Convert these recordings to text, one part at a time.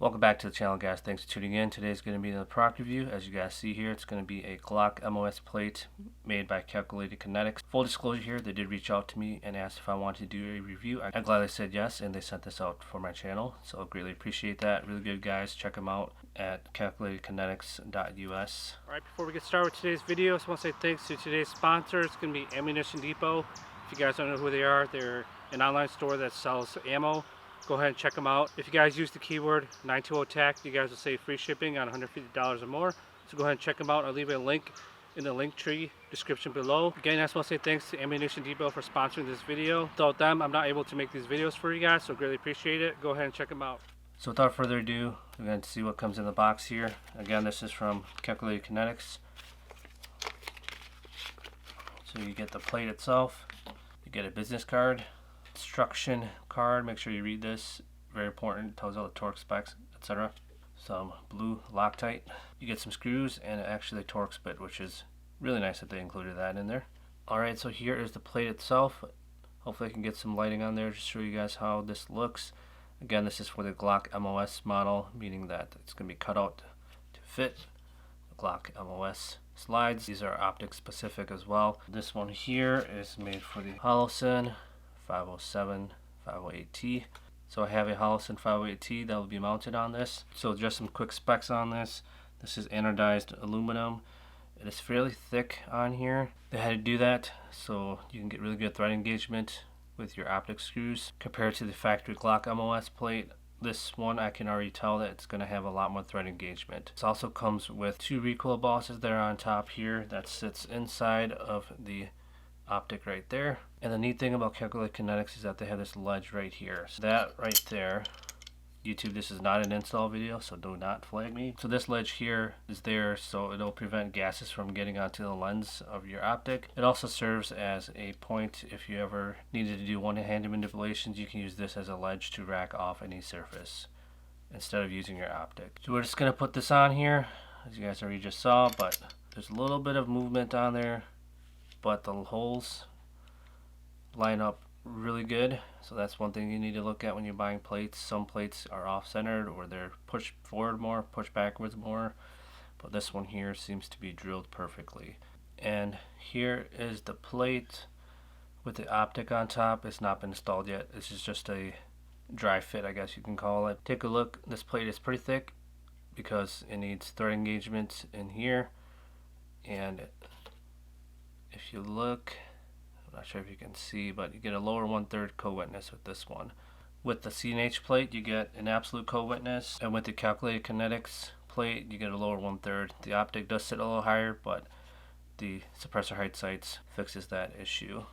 Welcome back to the channel, guys. Thanks for tuning in. Today's going to be the product review. As you guys see here, it's going to be a Glock MOS plate made by Calculated Kinetics. Full disclosure here, they did reach out to me and asked if I wanted to do a review. I'm glad they said yes, and they sent this out for my channel, so I greatly appreciate that. Really good, guys. Check them out at calculatedkinetics.us. Alright, before we get started with today's video, I just want to say thanks to today's sponsor. It's going to be Ammunition Depot. If you guys don't know who they are, they're an online store that sells ammo. Go ahead and check them out. If you guys use the keyword 920TAC, you guys will save free shipping on $150 or more. So go ahead and check them out. I'll leave a link in the link tree description below. Again, I just want to say thanks to Ammunition Depot for sponsoring this video. Without them, I'm not able to make these videos for you guys, so greatly appreciate it. Go ahead and check them out. So without further ado, we're going to see what comes in the box here. Again, this is from Calculated Kinetics. So you get the plate itself, you get a business card, instruction card. Make sure you read this, very important. It tells all the torque specs, etc. Some blue Loctite. You get some screws and actually a torque spit, which is really nice that they included that in there. Alright, so here is the plate itself. Hopefully I can get some lighting on there to show you guys how this looks. Again, this is for the Glock MOS model, meaning that it's going to be cut out to fit the Glock MOS slides. These are optic specific as well. This one here is made for the Holosun 507 508T. So I have a Holosun 508T that will be mounted on this. So just some quick specs on this. This is anodized aluminum. It is fairly thick on here. They had to do that so you can get really good thread engagement with your optic screws. Compared to the factory Glock MOS plate, this one I can already tell that it's going to have a lot more thread engagement. This also comes with two recoil bosses that are on top here that sits inside of the optic right there. And the neat thing about Calculated Kinetics is that they have this ledge right here. So that right there, YouTube, this is not an install video, so do not flag me. So this ledge here is there so it'll prevent gases from getting onto the lens of your optic. It also serves as a point if you ever needed to do one-handed manipulations. You can use this as a ledge to rack off any surface instead of using your optic. So we're just going to put this on here, as you guys already just saw, but there's a little bit of movement on there, but the holes line up really good. So that's one thing you need to look at when you're buying plates. Some plates are off-centered or they're pushed forward more, pushed backwards more, but this one here seems to be drilled perfectly. And here is the plate with the optic on top. It's not been installed yet. This is just a dry fit, I guess you can call it. Take a look. This plate is pretty thick because it needs thread engagement in here. And if you look, I'm not sure if you can see, but you get a lower 1/3 co-witness with this one. With the CNH plate, you get an absolute co-witness, and with the Calculated Kinetics plate, you get a lower 1/3. The optic does sit a little higher, but the suppressor height sights fixes that issue.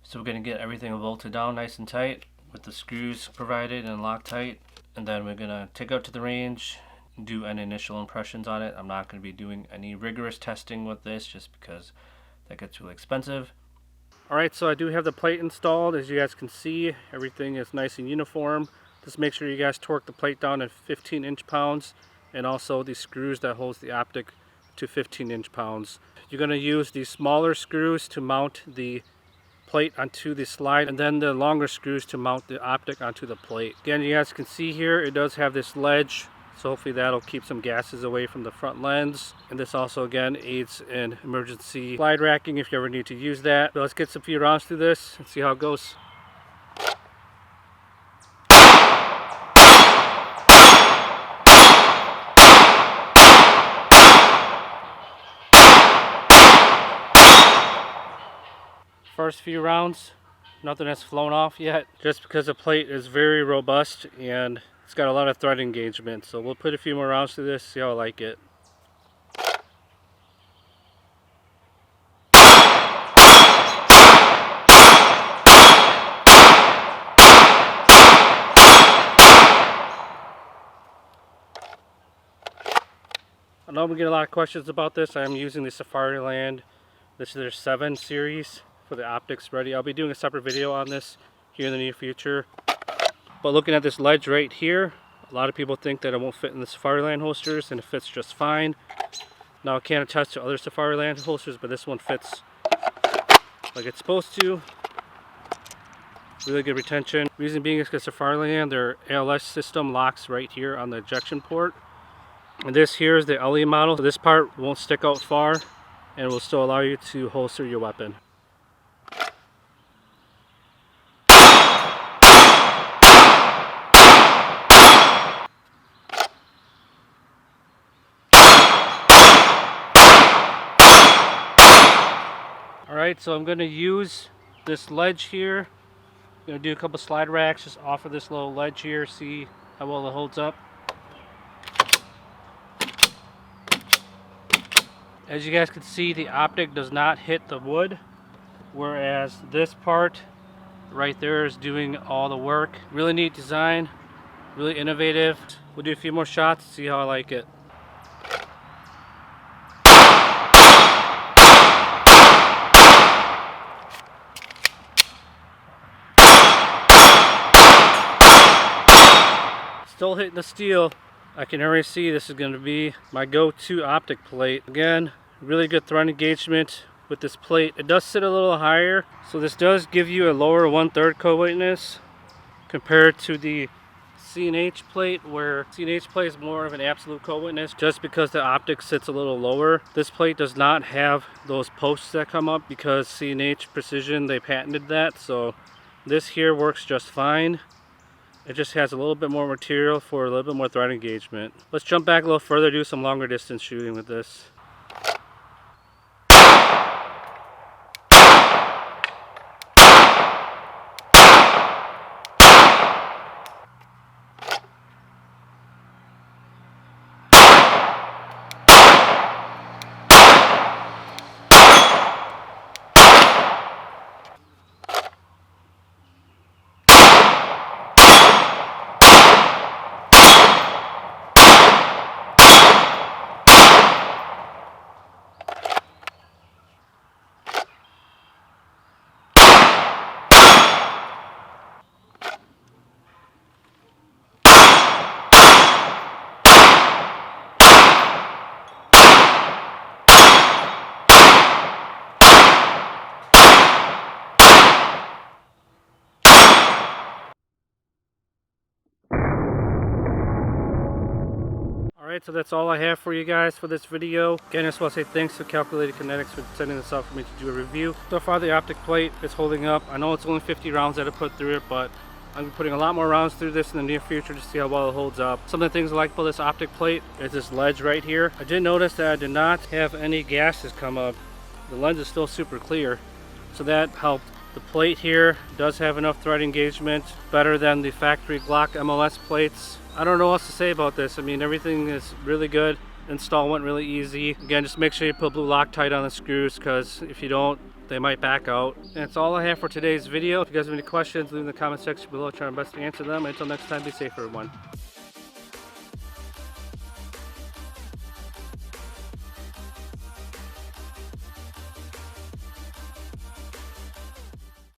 So we're going to get everything bolted down nice and tight with the screws provided and Loctite, and then we're going to take it out to the range, do any initial impressions on it. I'm not going to be doing any rigorous testing with this just because that gets really expensive. Alright, so I do have the plate installed. As you guys can see, everything is nice and uniform. Just make sure you guys torque the plate down at 15 inch-pounds, and also the screws that holds the optic to 15 inch-pounds. You're going to use the smaller screws to mount the plate onto the slide, and then the longer screws to mount the optic onto the plate. Again, you guys can see here, it does have this ledge, so hopefully that'll keep some gases away from the front lens. And this also again aids in emergency slide racking if you ever need to use that. So let's get some few rounds through this and see how it goes. First few rounds, nothing has flown off yet, just because the plate is very robust and it's got a lot of thread engagement. So we'll put a few more rounds through this, see how I like it. I know we get a lot of questions about this. I'm using the Safariland. This is their 7 series for the optics ready. I'll be doing a separate video on this here in the near future. But looking at this ledge right here, a lot of people think that it won't fit in the Safariland holsters, and it fits just fine. Now I can't attest to other Safariland holsters, but this one fits like it's supposed to. Really good retention. Reason being is because the Firearm, their ALS system locks right here on the ejection port. And this here is the LE model. So this part won't stick out far and will still allow you to holster your weapon. Alright, so I'm going to use this ledge here. I'm going to do a couple slide racks just off of this little ledge here, see how well it holds up. As you guys can see, the optic does not hit the wood, whereas this part right there is doing all the work. Really neat design, really innovative. We'll do a few more shots to see how I like it. Still hitting the steel. I can already see this is going to be my go-to optic plate. Again, really good thread engagement with this plate. It does sit a little higher, so this does give you a lower 1/3 co-witness compared to the C&H plate, where C&H plate is more of an absolute co-witness just because the optic sits a little lower. This plate does not have those posts that come up because C&H Precision, they patented that, so this here works just fine. It just has a little bit more material for a little bit more thread engagement. Let's jump back a little further, do some longer distance shooting with this. Alright, so that's all I have for you guys for this video. Again, I just want to say thanks to Calculated Kinetics for sending this out for me to do a review. So far the optic plate is holding up. I know it's only 50 rounds that I put through it, but I'm going to be putting a lot more rounds through this in the near future to see how well it holds up. Some of the things I like about this optic plate is this ledge right here. I did notice that I did not have any gases come up. The lens is still super clear, so that helped. The plate here does have enough thread engagement, better than the factory Glock MOS plates. I don't know what else to say about this. I mean, everything is really good. Install went really easy. Again, just make sure you put blue Loctite on the screws, because if you don't, they might back out. And that's all I have for today's video. If you guys have any questions, leave in the comment section below. I'll try my best to answer them. Until next time, be safe, everyone.